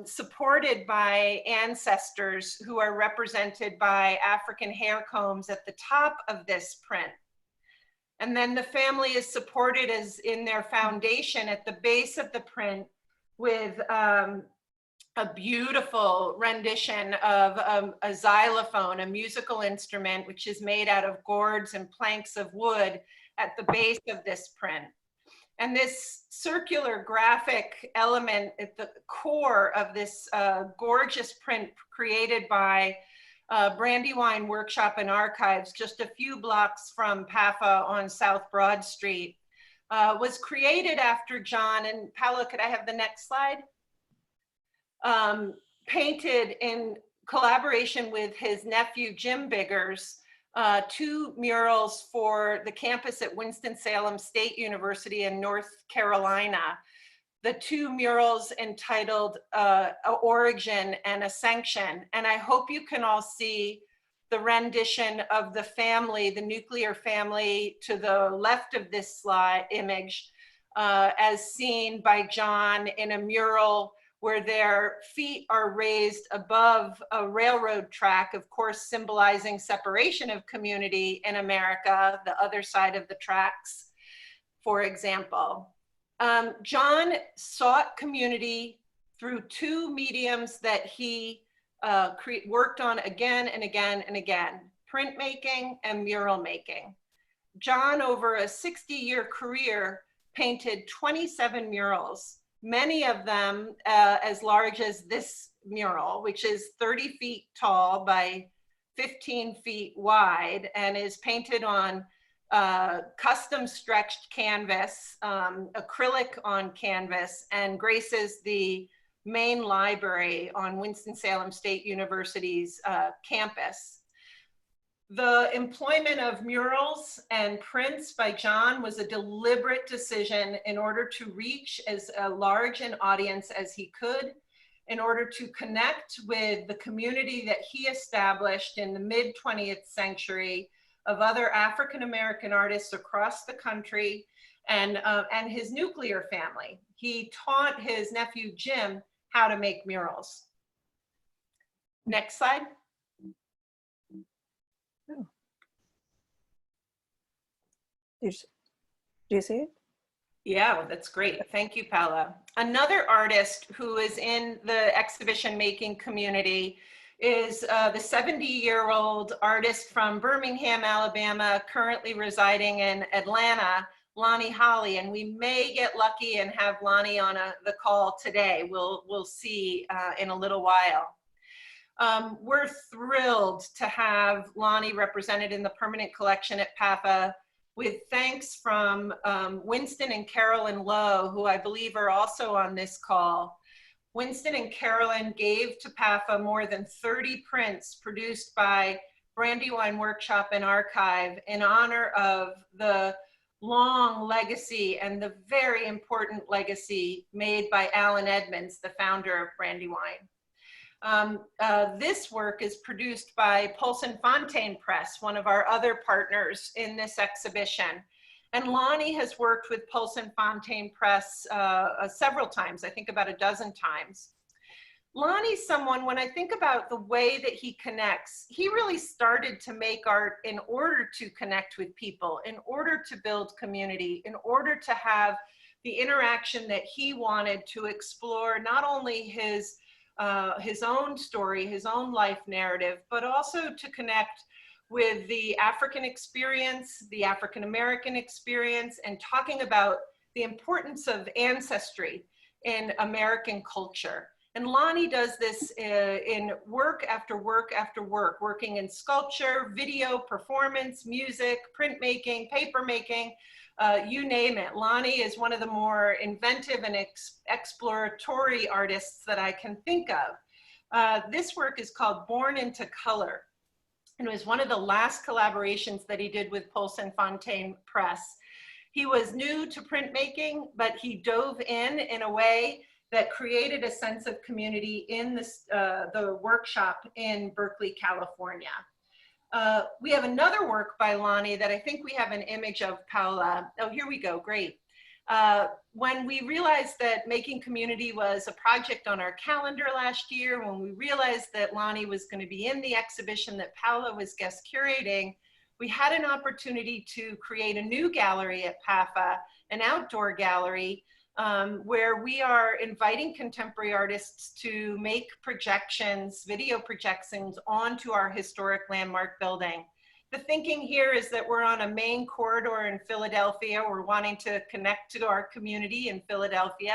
supported by ancestors who are represented by African hair combs at the top of this print. And then the family is supported as in their foundation at the base of the print with a beautiful rendition of a xylophone, a musical instrument, which is made out of gourds and planks of wood at the base of this print. And this circular graphic element at the core of this gorgeous print created by Brandywine Workshop and Archives, just a few blocks from PAFA on South Broad Street, was created after John, and Paola, could I have the next slide? Painted in collaboration with his nephew, Jim Biggers, 2 murals for the campus at Winston-Salem State University in North Carolina. The 2 murals entitled Origin and Ascension. And I hope you can all see the rendition of the family, the nuclear family to the left of this slide image, as seen by John in a mural where their feet are raised above a railroad track, of course, symbolizing separation of community in America, the other side of the tracks, for example. John sought community through 2 mediums that he worked on again and again and again, printmaking and mural making. John, over a 60-year career, painted 27 murals, many of them as large as this mural, which is 30 feet tall by 15 feet wide and is painted on custom stretched canvas, acrylic on canvas, and graces the main library on Winston-Salem State University's campus. The employment of murals and prints by John was a deliberate decision in order to reach as large an audience as he could, in order to connect with the community that he established in the mid-20th century of other African-American artists across the country and his nuclear family. He taught his nephew, Jim, how to make murals. Next slide. Do you see it? Yeah, well, that's great. Thank you, Paola. Another artist who is in the exhibition making community is the 70-year-old artist from Birmingham, Alabama, currently residing in Atlanta, Lonnie Holly. And we may get lucky and have Lonnie on the call today. We'll see in a little while. We're thrilled to have Lonnie represented in the permanent collection at PAFA, with thanks from Winston and Carolyn Lowe, who I believe are also on this call. Winston and Carolyn gave to PAFA more than 30 prints produced by Brandywine Workshop and Archive in honor of the long legacy and the very important legacy made by Alan Edmonds, the founder of Brandywine. This work is produced by Paulson Fontaine Press, one of our other partners in this exhibition. And Lonnie has worked with Paulson Fontaine Press several times, I think about a dozen times. Lonnie's someone, when I think about the way that he connects, he really started to make art in order to connect with people, in order to build community, in order to have the interaction that he wanted to explore not only his own story, his own life narrative, but also to connect with the African experience, the African-American experience, and talking about the importance of ancestry in American culture. And Lonnie does this in work after work after work, working in sculpture, video, performance, music, printmaking, papermaking, you name it. Lonnie is one of the more inventive and exploratory artists that I can think of. This work is called Born into Color. And it was one of the last collaborations that he did with Paulson Fontaine Press. He was new to printmaking, but he dove in a way that created a sense of community in the workshop in Berkeley, California. We have another work by Lonnie that I think we have an image of, Paola. Oh, here we go, great. When we realized that making community was a project on our calendar last year, when we realized that Lonnie was going to be in the exhibition that Paola was guest curating, we had an opportunity to create a new gallery at PAFA, an outdoor gallery, where we are inviting contemporary artists to make projections, video projections onto our historic landmark building. The thinking here is that we're on a main corridor in Philadelphia. We're wanting to connect to our community in Philadelphia.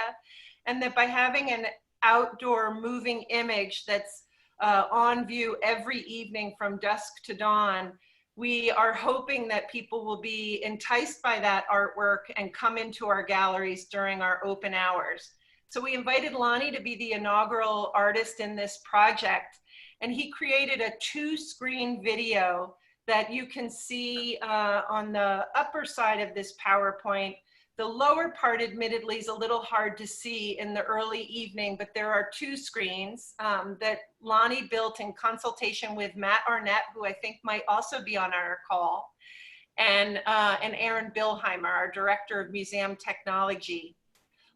And that by having an outdoor moving image that's on view every evening from dusk to dawn, we are hoping that people will be enticed by that artwork and come into our galleries during our open hours. So we invited Lonnie to be the inaugural artist in this project. And he created a 2-screen video that you can see on the upper side of this PowerPoint. The lower part admittedly is a little hard to see in the early evening, but there are 2 screens that Lonnie built in consultation with Matt Arnett, who I think might also be on our call, and Aaron Bilheimer, our Director of Museum Technology.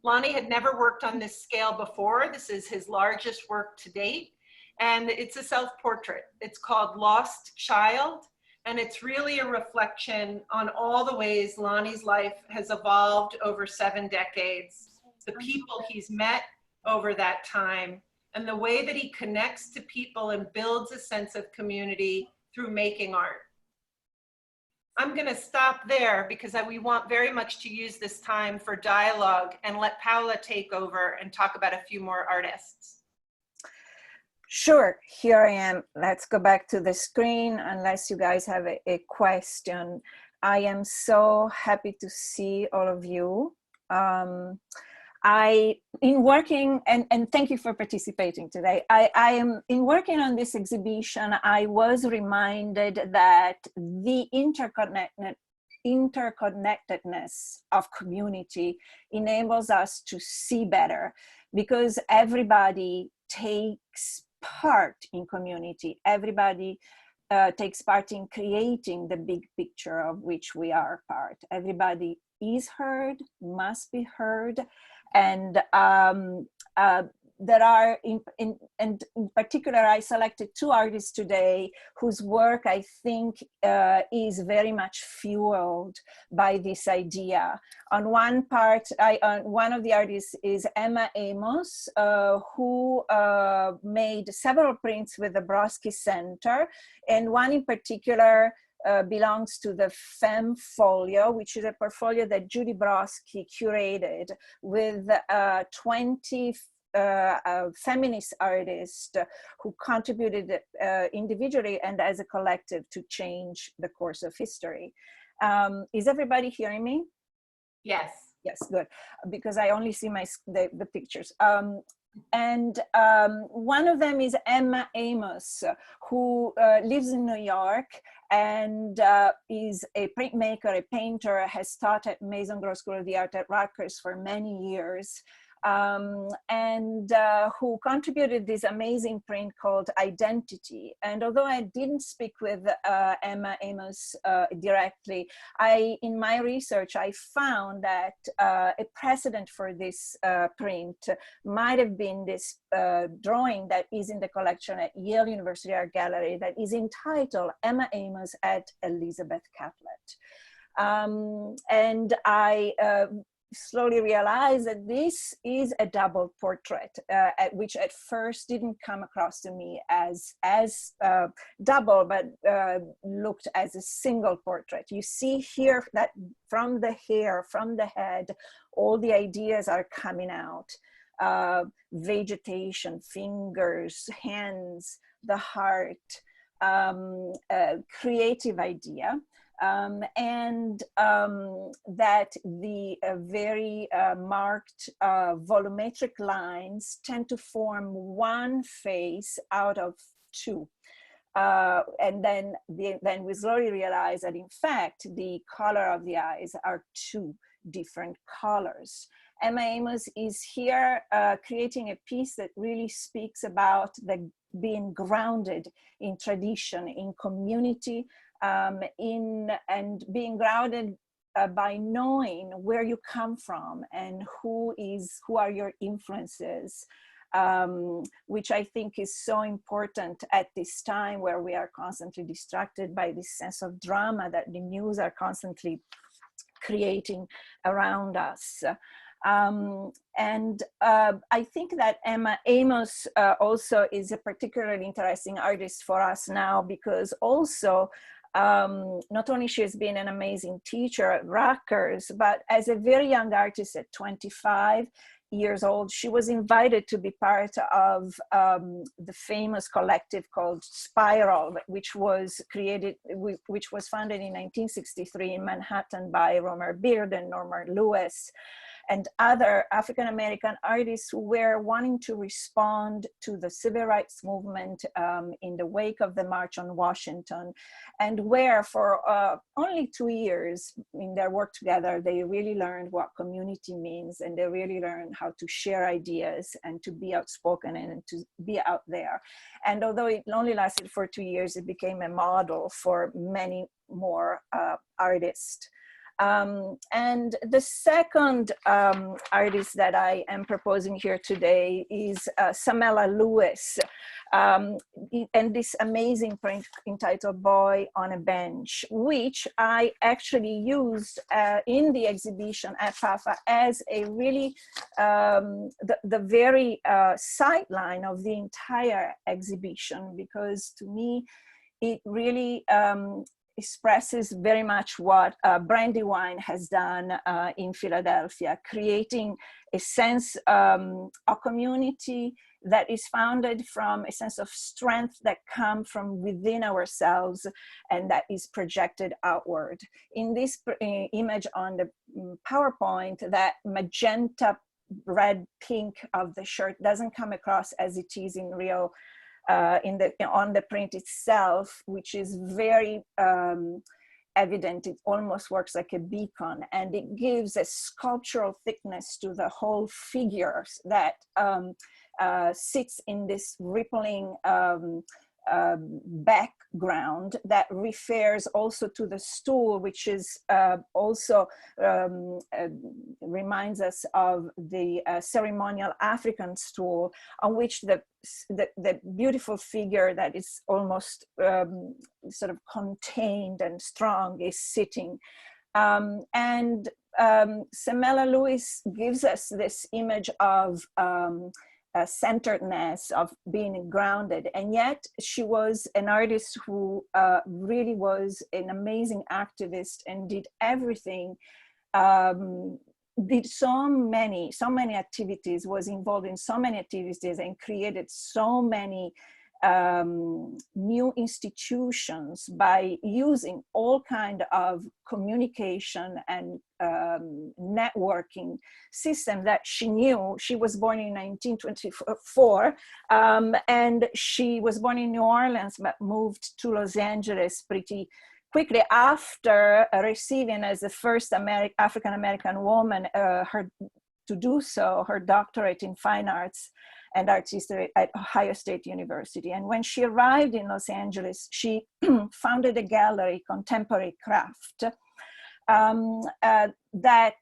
Lonnie had never worked on this scale before. This is his largest work to date, and it's a self-portrait. It's called Lost Child. And it's really a reflection on all the ways Lonnie's life has evolved over 7 decades, the people he's met over that time, and the way that he connects to people and builds a sense of community through making art. I'm gonna stop there because we want very much to use this time for dialogue and let Paola take over and talk about a few more artists. Sure, here I am. Let's go back to the screen unless you guys have a question. I am so happy to see all of you. In working, and thank you for participating today. I am in working on this exhibition, I was reminded that the interconnectedness of community enables us to see better, because everybody takes part in community. Everybody takes part in creating the big picture of which we are part. Everybody is heard, must be heard, and there are, in particular, I selected 2 artists today whose work I think is very much fueled by this idea. On one part, one of the artists is Amos, who made several prints with the Brodsky Center, and one in particular belongs to the Femme Folio, which is a portfolio that Judy Brodsky curated with 20 feminist artists who contributed individually and as a collective to change the course of history. Is everybody hearing me? Yes. Yes, good, because I only see the pictures. And one of them is Amos, who lives in New York and is a printmaker, a painter, has taught at Maison Gross School of the Art at Rutgers for many years. And who contributed this amazing print called Identity. And although I didn't speak with Amos directly, in my research, I found that a precedent for this print might have been this drawing that is in the collection at Yale University Art Gallery that is entitled Emma Amos at Elizabeth Catlett. And I slowly realized that this is a double portrait, which at first didn't come across to me as double, but looked as a single portrait. You see here that from the hair, from the head, all the ideas are coming out. Vegetation, fingers, hands, the heart, creative idea. And that the very marked volumetric lines tend to form one face out of 2. And then we slowly realize that in fact, the color of the eyes are 2 different colors. Emma Amos is here creating a piece that really speaks about being grounded in tradition, in community, and being grounded by knowing where you come from and who are your influences, which I think is so important at this time where we are constantly distracted by this sense of drama that the news are constantly creating around us. I think that Amos also is a particularly interesting artist for us now, because also not only she has been an amazing teacher at Rutgers, but as a very young artist at 25 years old, she was invited to be part of the famous collective called Spiral, which was founded in 1963 in Manhattan by Romer Beard and Norma Lewis and other African-American artists who were wanting to respond to the civil rights movement in the wake of the March on Washington, and where for only 2 years in their work together, they really learned what community means, and they really learned how to share ideas and to be outspoken and to be out there. And although it only lasted for 2 years, it became a model for many more artists. And the second artist that I am proposing here today is Sumela Lewis, and this amazing print entitled Boy on a Bench, which I actually used in the exhibition at PAFA as a really, the very sideline of the entire exhibition, because to me, it really expresses very much what Brandywine has done in Philadelphia, creating a sense of community that is founded from a sense of strength that comes from within ourselves and that is projected outward. In this image on the PowerPoint, that magenta, red, pink of the shirt doesn't come across as it is in real on the print itself, which is very evident. It almost works like a beacon, and it gives a sculptural thickness to the whole figure that sits in this rippling background that refers also to the stool, which is also reminds us of the ceremonial African stool on which the beautiful figure that is almost sort of contained and strong is sitting. Sumela Lewis gives us this image of centeredness, of being grounded, and yet she was an artist who really was an amazing activist and did everything, did so many activities, was involved in so many activities, and created so many new institutions by using all kind of communication and networking system that she knew. She was born in 1924, and she was born in New Orleans, but moved to Los Angeles pretty quickly after receiving, as the first African-American woman to do so, her doctorate in fine arts and art history at Ohio State University. And when she arrived in Los Angeles, she founded a gallery, Contemporary Craft, that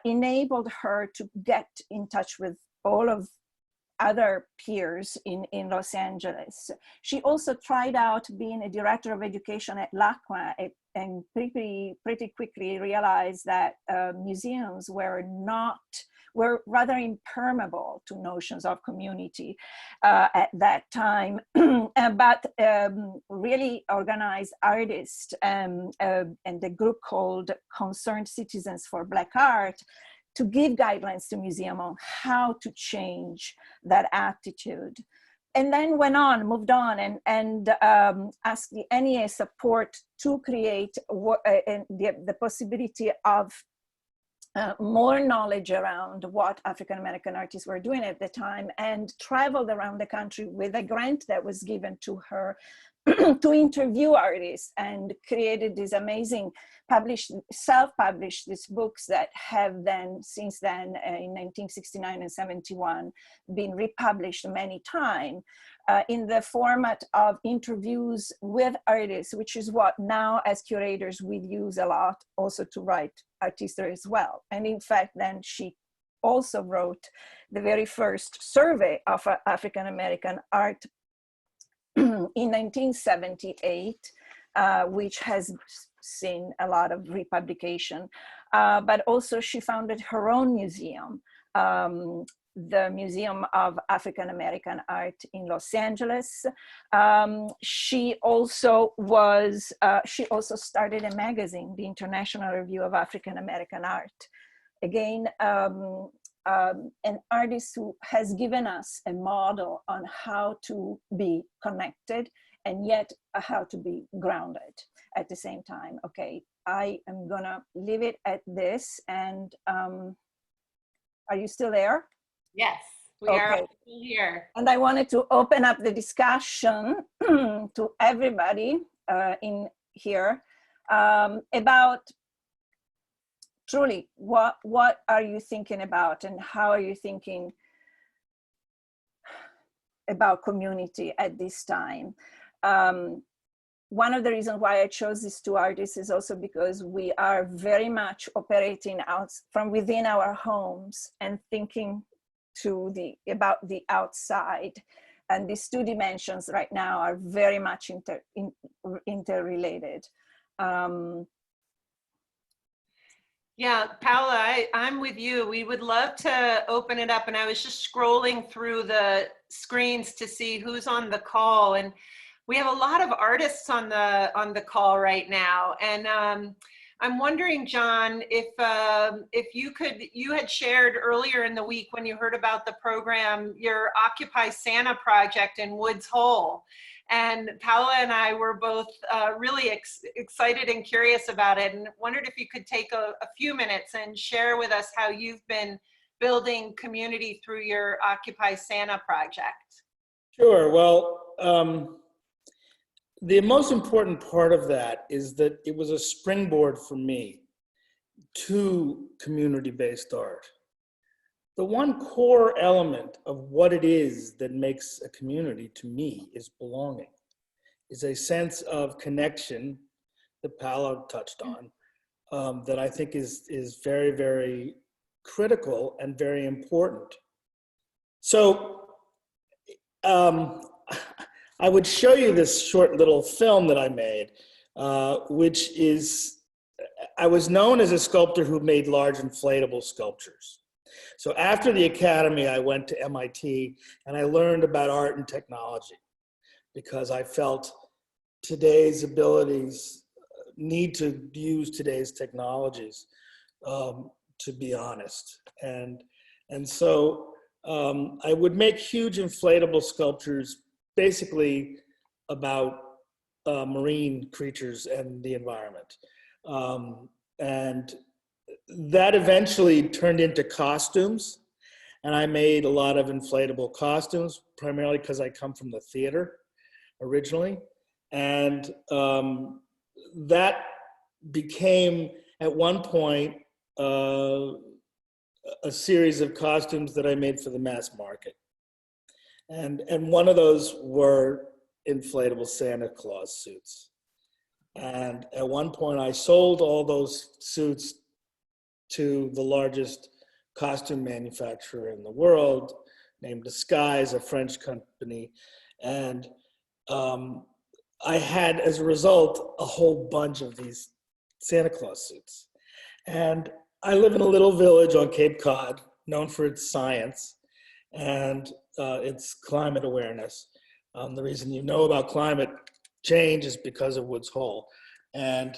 enabled her to get in touch with all of other peers in Los Angeles. She also tried out being a director of education at LACMA, and pretty quickly realized that museums were rather impermeable to notions of community at that time, but really organized artists and the group called Concerned Citizens for Black Art to give guidelines to museums on how to change that attitude. And then moved on and asked the NEA support to create the possibility of more knowledge around what African-American artists were doing at the time, and traveled around the country with a grant that was given to her to interview artists, and created these amazing self-published these books that have then, since then, in 1969 and 71, been republished many times in the format of interviews with artists, which is what now as curators we use a lot also to write art history as well. And in fact, then she also wrote the very first survey of African American art in 1978, which has seen a lot of republication, but also she founded her own museum, the Museum of African American Art in Los Angeles. She also started a magazine, the International Review of African American Art. Again, an artist who has given us a model on how to be connected and yet how to be grounded at the same time. Okay, I am gonna leave it at this. And are you still there? Yes, we are still here. And I wanted to open up the discussion to everybody in here about truly what are you thinking about, and how are you thinking about community at this time? One of the reasons why I chose these two artists is also because we are very much operating out from within our homes and thinking about the outside. And these two dimensions right now are very much interrelated. Yeah, Paola, I'm with you. We would love to open it up. And I was just scrolling through the screens to see who's on the call. And we have a lot of artists on the call right now. And I'm wondering, John, if you had shared earlier in the week when you heard about the program, your Occupy Santa project in Woods Hole. And Paola and I were both really excited and curious about it, and wondered if you could take a few minutes and share with us how you've been building community through your Occupy Santa project. Sure. Well, the most important part of that is that it was a springboard for me to community-based art. The one core element of what it is that makes a community to me is belonging, is a sense of connection that Paola touched on, that I think is very, very critical and very important. So I would show you this short little film that I made, which is, I was known as a sculptor who made large inflatable sculptures. So after the academy, I went to MIT and I learned about art and technology because I felt today's abilities need to use today's technologies, to be honest. And so I would make huge inflatable sculptures basically about marine creatures and the environment. And that eventually turned into costumes, and I made a lot of inflatable costumes, primarily because I come from the theater originally. And that became, at one point, a series of costumes that I made for the mass market. And one of those were inflatable Santa Claus suits. And at one point I sold all those suits to the largest costume manufacturer in the world, named Disguise, a French company. And I had, as a result, a whole bunch of these Santa Claus suits. And I live in a little village on Cape Cod, known for its science and its climate awareness. The reason you know about climate change is because of Woods Hole. And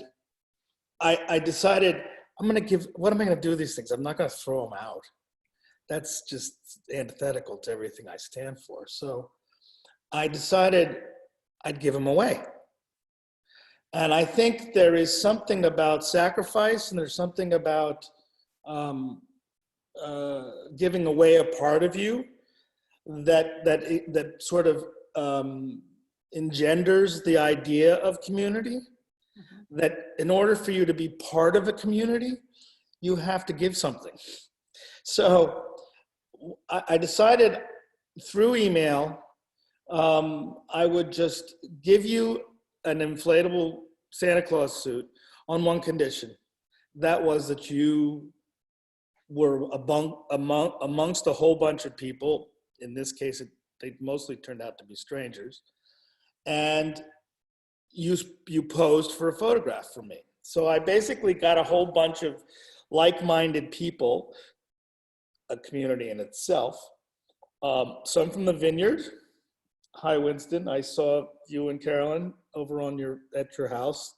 I decided, what am I gonna do with these things? I'm not gonna throw them out. That's just antithetical to everything I stand for. So I decided I'd give them away. And I think there is something about sacrifice, and there's something about giving away a part of you that sort of engenders the idea of community, that in order for you to be part of a community, you have to give something. So I decided through email, I would just give you an inflatable Santa Claus suit on one condition. That was that you were amongst a whole bunch of people. In this case, they mostly turned out to be strangers. And you posed for a photograph for me. So I basically got a whole bunch of like-minded people, a community in itself. Some from the Vineyard. Hi, Winston. I saw you and Carolyn over at your house.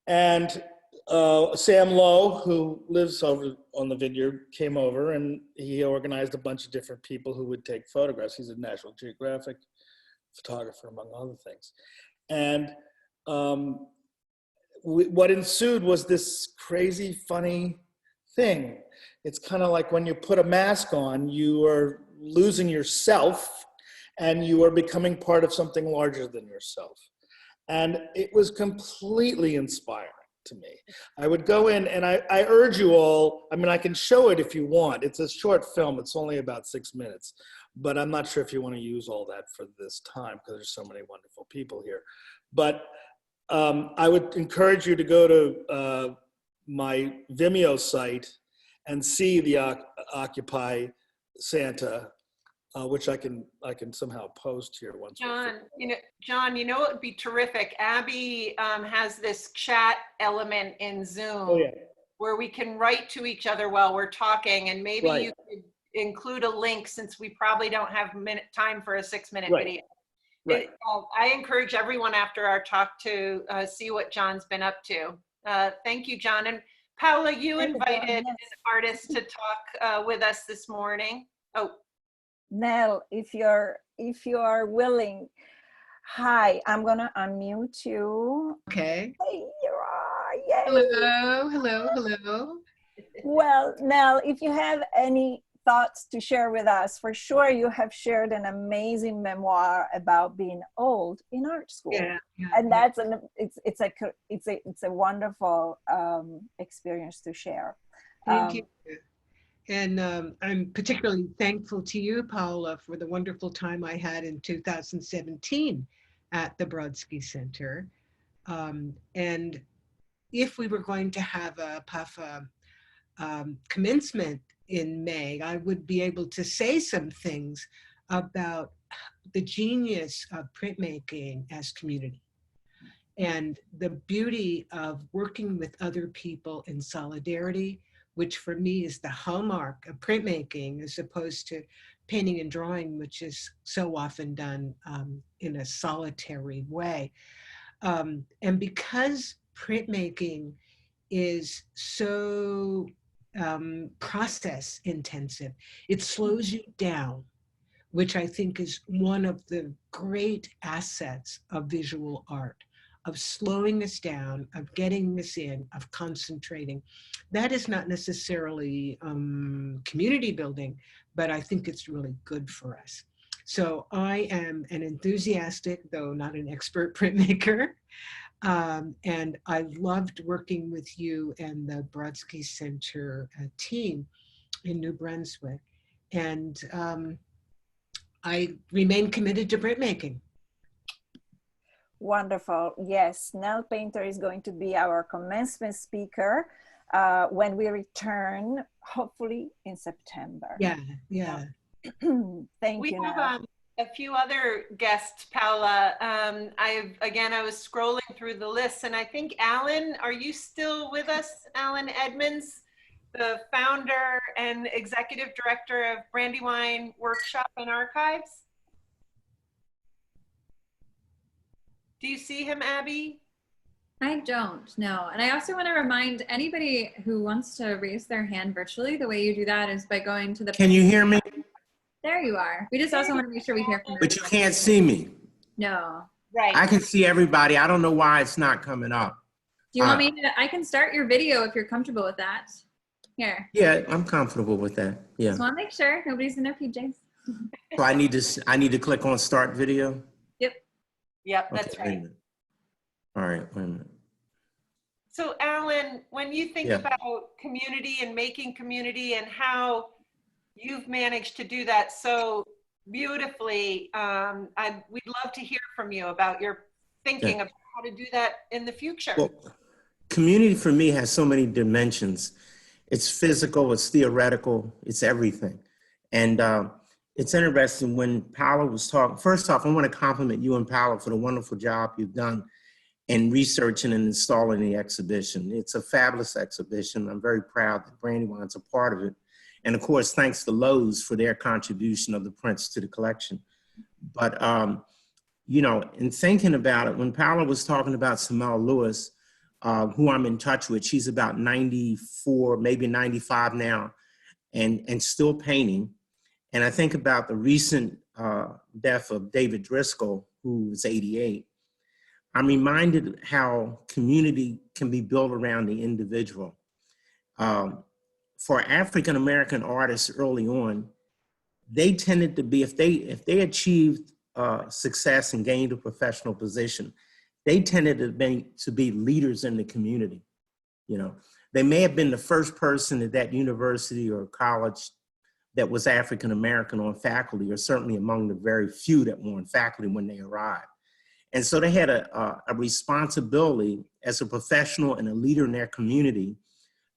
And Sam Lowe, who lives over on the Vineyard, came over, and he organized a bunch of different people who would take photographs. He's a National Geographic photographer, among other things. And what ensued was this crazy, funny thing. It's kind of like when you put a mask on, you are losing yourself and you are becoming part of something larger than yourself. And it was completely inspiring to me. I would go in, and I urge you all, I mean, I can show it if you want. It's a short film. It's only about 6 minutes, but I'm not sure if you want to use all that for this time because there's so many wonderful people here. But I would encourage you to go to my Vimeo site and see the Occupy Santa, which I can somehow post here once. John, you know what would be terrific? Abby has this chat element in Zoom where we can write to each other while we're talking, and maybe you could include a link, since we probably don't have time for a 6-minute video. Right. I encourage everyone after our talk to see what John's been up to. Thank you, John. And Paola, you invited an artist to talk with us this morning. Oh, Nell, if you are willing. Hi, I'm gonna unmute you. Okay. Hey, you are. Yay. Hello. Well, Nell, if you have any thoughts to share with us, for sure you have shared an amazing memoir about being old in art school. And that's it's a wonderful experience to share. Thank you. And I'm particularly thankful to you, Paola, for the wonderful time I had in 2017 at the Brodsky Center. And if we were going to have a PAFA commencement in May, I would be able to say some things about the genius of printmaking as community and the beauty of working with other people in solidarity, which for me is the hallmark of printmaking, as opposed to painting and drawing, which is so often done in a solitary way. And because printmaking is so process intensive, it slows you down, which I think is one of the great assets of visual art, of slowing us down, of getting us in, of concentrating. That is not necessarily community building, but I think it's really good for us. So I am an enthusiastic, though not an expert, printmaker. And I loved working with you and the Brodsky Center team in New Brunswick. And I remain committed to printmaking. Wonderful. Yes, Nell Painter is going to be our commencement speaker when we return, hopefully in September. Yeah. Thank you, We have Nell. a few other guests, Paola. I was scrolling through the list, and I think Alan, are you still with us? Alan Edmonds, the founder and executive director of Brandywine Workshop and Archives. Do you see him, Abby? I don't, no. And I also want to remind anybody who wants to raise their hand virtually, the way you do that is by going to the— Can you hear me? There you are. We just also want to make sure we hear from But you can't see me. No. Right. I can see everybody. I don't know why it's not coming up. Do you want me to— I can start your video if you're comfortable with that. Here. Yeah, I'm comfortable with that. Yeah. Just want to make sure nobody's in their PJs. So I need to click on start video. Yep, that's Okay, wait a right. minute. All right, wait a minute. So Alan, when you think Yeah. about community and making community and how you've managed to do that so beautifully, we'd love to hear from you about your thinking Yeah. about how to do that in the future. Well, community for me has so many dimensions. It's physical, it's theoretical, it's everything. And it's interesting when Paola was talking. First off, I want to compliment you and Paola for the wonderful job you've done in researching and installing the exhibition. It's a fabulous exhibition. I'm very proud that Brandywine's a part of it. And of course, thanks to Lowe's for their contribution of the prints to the collection. But, you know, in thinking about it, when Paola was talking about Sumela Lewis, who I'm in touch with, she's about 94, maybe 95 now, and still painting. And I think about the recent death of David Driscoll, who was 88. I'm reminded how community can be built around the individual. For African-American artists early on, they tended to be, if they achieved success and gained a professional position, they tended to be leaders in the community. You know, they may have been the first person at that university or college that was African-American on faculty, or certainly among the very few that were on faculty when they arrived. And so they had a responsibility as a professional and a leader in their community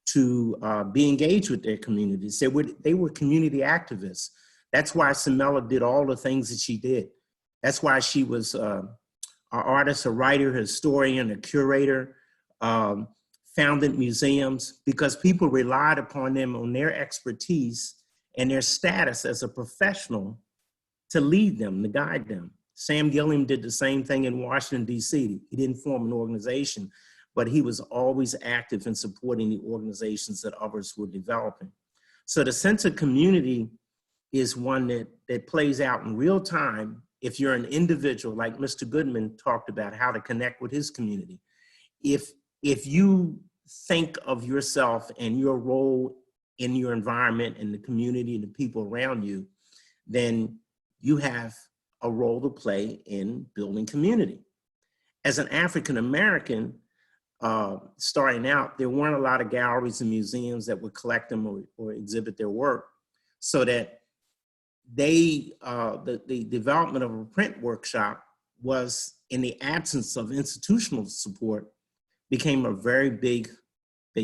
to be engaged with their communities. They were community activists. That's why Sumela did all the things that she did. That's why she was an artist, a writer, a historian, a curator, founded museums, because people relied upon them on their expertise and their status as a professional to lead them, to guide them. Sam Gilliam did the same thing in Washington, D.C. He didn't form an organization, but he was always active in supporting the organizations that others were developing. So the sense of community is one that plays out in real time if you're an individual, like Mr. Goodman talked about how to connect with his community. If you think of yourself and your role in your environment and the community and the people around you, then you have a role to play in building community. As an African-American, starting out, there weren't a lot of galleries and museums that would collect them or exhibit their work, so that the development of a print workshop was, in the absence of institutional support, became a very big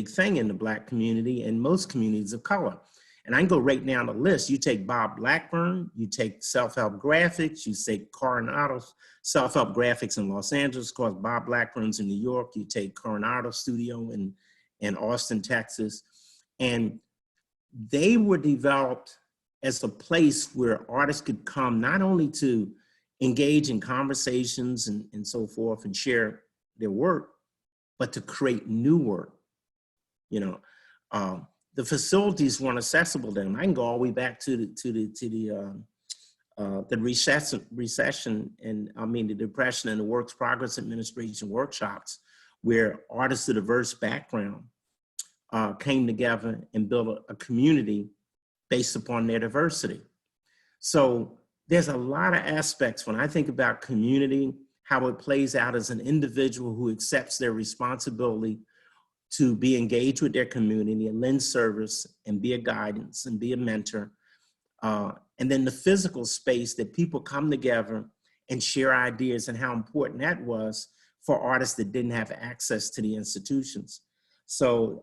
thing in the Black community and most communities of color. And I can go right down the list. You take Bob Blackburn, you take Self-Help Graphics, you take Coronado's Self-Help Graphics in Los Angeles, of course, Bob Blackburn's in New York, you take Coronado Studio in Austin, Texas. And they were developed as a place where artists could come not only to engage in conversations and so forth and share their work, but to create new work. You know, the facilities weren't accessible to them. I can go all the way back to the recession and the Depression and the Works Progress Administration workshops, where artists of diverse background came together and built a community based upon their diversity. So there's a lot of aspects when I think about community, how it plays out as an individual who accepts their responsibility to be engaged with their community and lend service and be a guidance and be a mentor. And then the physical space that people come together and share ideas, and how important that was for artists that didn't have access to the institutions. So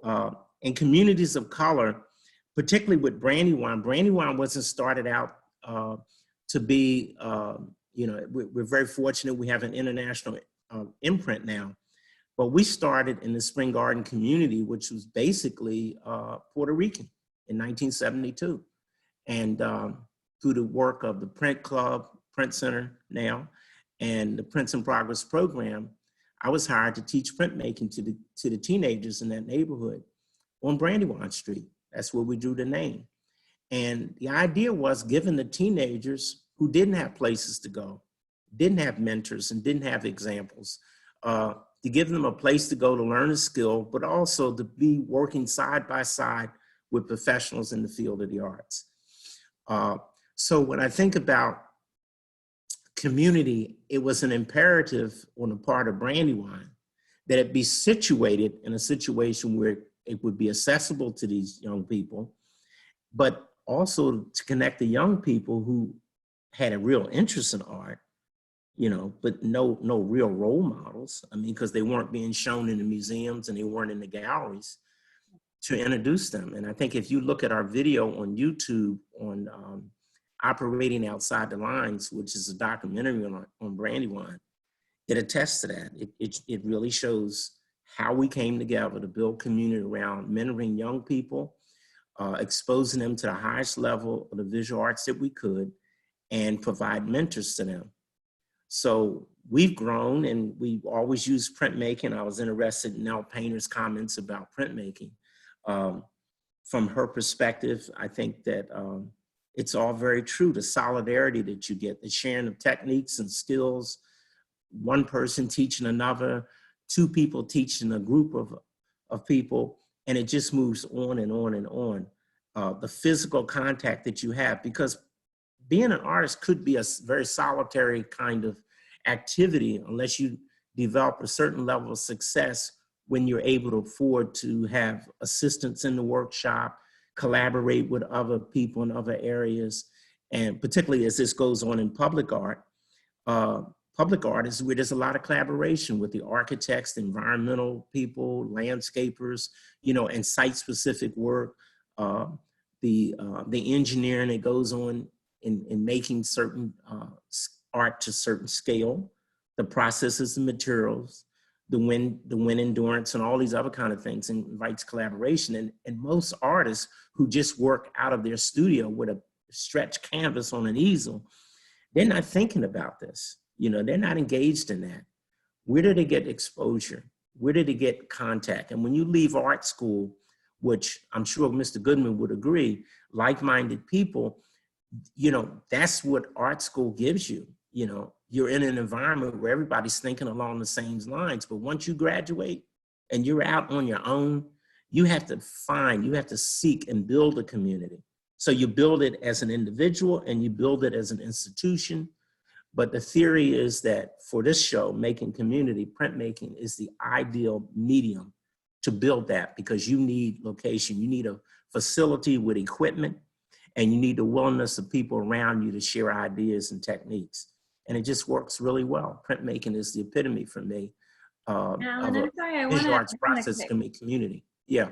in communities of color, particularly with Brandywine wasn't started out to be, you know, we're very fortunate we have an international imprint now. But we started in the Spring Garden community, which was basically Puerto Rican in 1972. And through the work of the Print Club, Print Center now, and the Prints in Progress program, I was hired to teach printmaking to the teenagers in that neighborhood on Brandywine Street. That's where we drew the name. And the idea was, given the teenagers who didn't have places to go, didn't have mentors, and didn't have examples, to give them a place to go to learn a skill, but also to be working side by side with professionals in the field of the arts. So when I think about community, it was an imperative on the part of Brandywine that it be situated in a situation where it would be accessible to these young people, but also to connect the young people who had a real interest in art, you know, but no real role models. I mean, because they weren't being shown in the museums and they weren't in the galleries, to introduce them. And I think if you look at our video on YouTube on Operating Outside the Lines, which is a documentary on Brandywine, it attests to that. It really shows how we came together to build community around mentoring young people, exposing them to the highest level of the visual arts that we could, and provide mentors to them. So we've grown, and we always use printmaking. I was interested in Nell Painter's comments about printmaking. From her perspective, I think that it's all very true. The solidarity that you get, the sharing of techniques and skills, one person teaching another, two people teaching a group of people, and it just moves on and on and on. The physical contact that you have, because being an artist could be a very solitary kind of activity unless you develop a certain level of success when you're able to afford to have assistants in the workshop, collaborate with other people in other areas, and particularly as this goes on in public art. Public art is where there's a lot of collaboration with the architects, the environmental people, landscapers, you know, and site-specific work, the engineering that goes on in making certain art to certain scale, the processes and materials, the wind endurance, and all these other kind of things, and invites collaboration. And most artists who just work out of their studio with a stretched canvas on an easel, they're not thinking about this. You know, they're not engaged in that. Where do they get exposure? Where do they get contact? And when you leave art school, which I'm sure Mr. Goodman would agree, like-minded people, you know, that's what art school gives you. You know, you're in an environment where everybody's thinking along the same lines. But once you graduate and you're out on your own, you have to seek and build a community. So you build it as an individual and you build it as an institution. But the theory is that for this show, Making Community, printmaking is the ideal medium to build that, because you need location, you need a facility with equipment, and you need the willingness of people around you to share ideas and techniques. And it just works really well. Printmaking is the epitome for me of a visual arts process to make community. Yeah.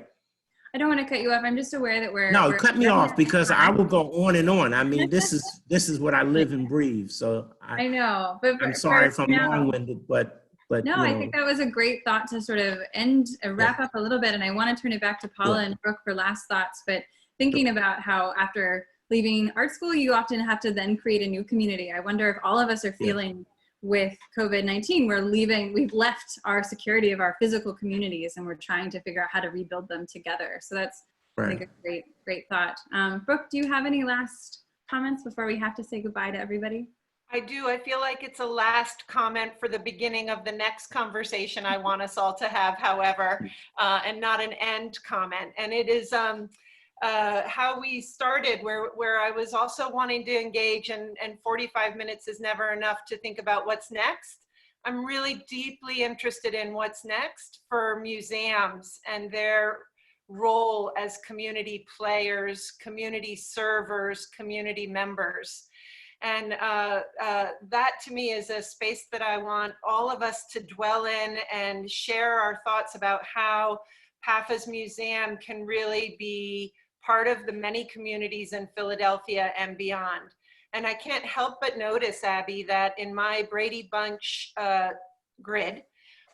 I don't want to cut you off. I'm just aware that No, cut me off, because I will go on and on. I mean, this is what I live and breathe. So I know, but I'm sorry if I'm long-winded, but no, you know. I think that was a great thought to sort of wrap up a little bit. And I want to turn it back to Paula and Brooke for last thoughts. But thinking about how after leaving art school, you often have to then create a new community. I wonder if all of us are feeling with COVID-19, we've left our security of our physical communities and we're trying to figure out how to rebuild them together. So that's I think a great thought. Brooke, do you have any last comments before we have to say goodbye to everybody? I do. I feel like it's a last comment for the beginning of the next conversation I want us all to have, however, and not an end comment. And it is how we started, where I was also wanting to engage, and 45 minutes is never enough to think about what's next. I'm really deeply interested in what's next for museums and their role as community players, community servers, community members. And that to me is a space that I want all of us to dwell in and share our thoughts about how PAFA's museum can really be part of the many communities in Philadelphia and beyond. And I can't help but notice, Abby, that in my Brady Bunch grid,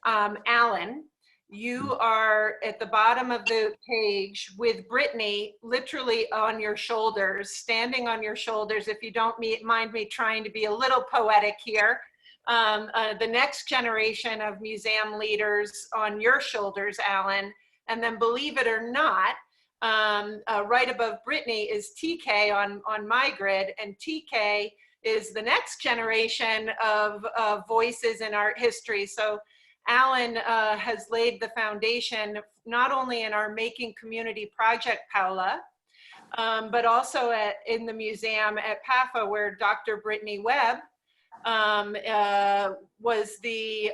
Alan, you are at the bottom of the page with Brittany literally on your shoulders, standing on your shoulders, if you don't mind me trying to be a little poetic here. The next generation of museum leaders on your shoulders, Alan. And then believe it or not, right above Brittany is TK on my grid, and TK is the next generation of voices in art history. So Alan has laid the foundation not only in our Making Community project, Paola, but also in the museum at PAFA, where Dr. Brittany Webb was the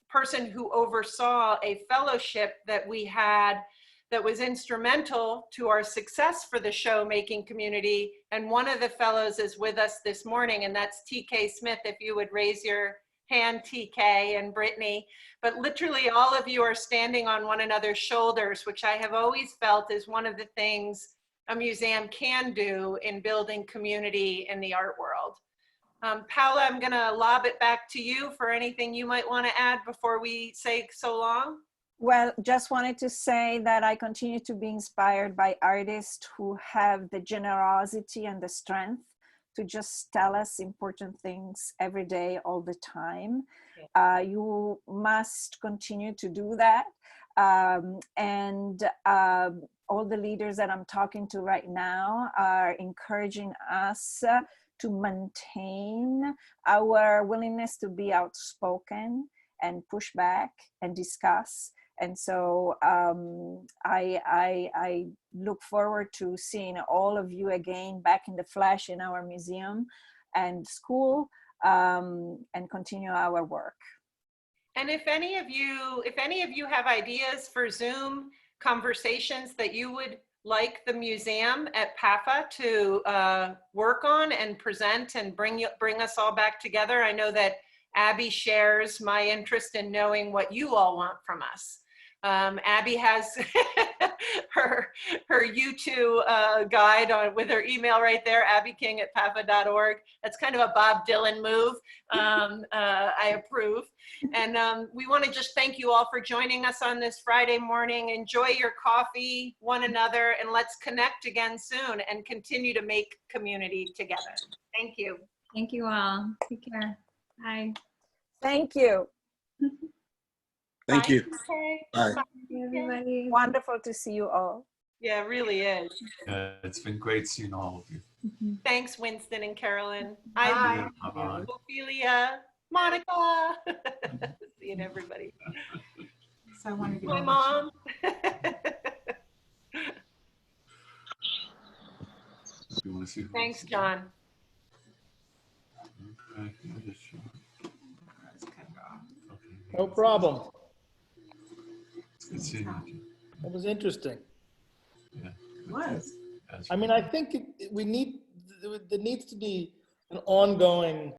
person who oversaw a fellowship that we had that was instrumental to our success for the show making community. And one of the fellows is with us this morning, and that's TK Smith. If you would raise your hand, TK and Brittany. But literally all of you are standing on one another's shoulders, which I have always felt is one of the things a museum can do in building community in the art world. Paola, I'm gonna lob it back to you for anything you might want to add before we say so long. Well, just wanted to say that I continue to be inspired by artists who have the generosity and the strength to just tell us important things every day, all the time. You must continue to do that. All the leaders that I'm talking to right now are encouraging us to maintain our willingness to be outspoken and push back and discuss. And so I look forward to seeing all of you again back in the flesh in our museum and school, and continue our work. And if any of you have ideas for Zoom conversations that you would like the museum at PAFA to work on and present and bring us all back together, I know that Abby shares my interest in knowing what you all want from us. Abby has her U2 guide with her email right there, abbyking@pafa.org. That's kind of a Bob Dylan move. I approve. And we want to just thank you all for joining us on this Friday morning. Enjoy your coffee, one another, and let's connect again soon and continue to make community together. Thank you. Thank you all. Take care. Bye. Thank you. Thank you. Okay. Bye. Thank you, everybody. Wonderful to see you all. Yeah, it really is. It's been great seeing all of you. Thanks, Winston and Carolyn. Bye. Ophelia, Monica. Seeing everybody. So I want to My mom. You want to see who Thanks, else is John. there? Okay, yeah, sure. Okay. No problem. It's good seeing you. It was interesting. Yeah. Was. As I mean, I think there needs to be an ongoing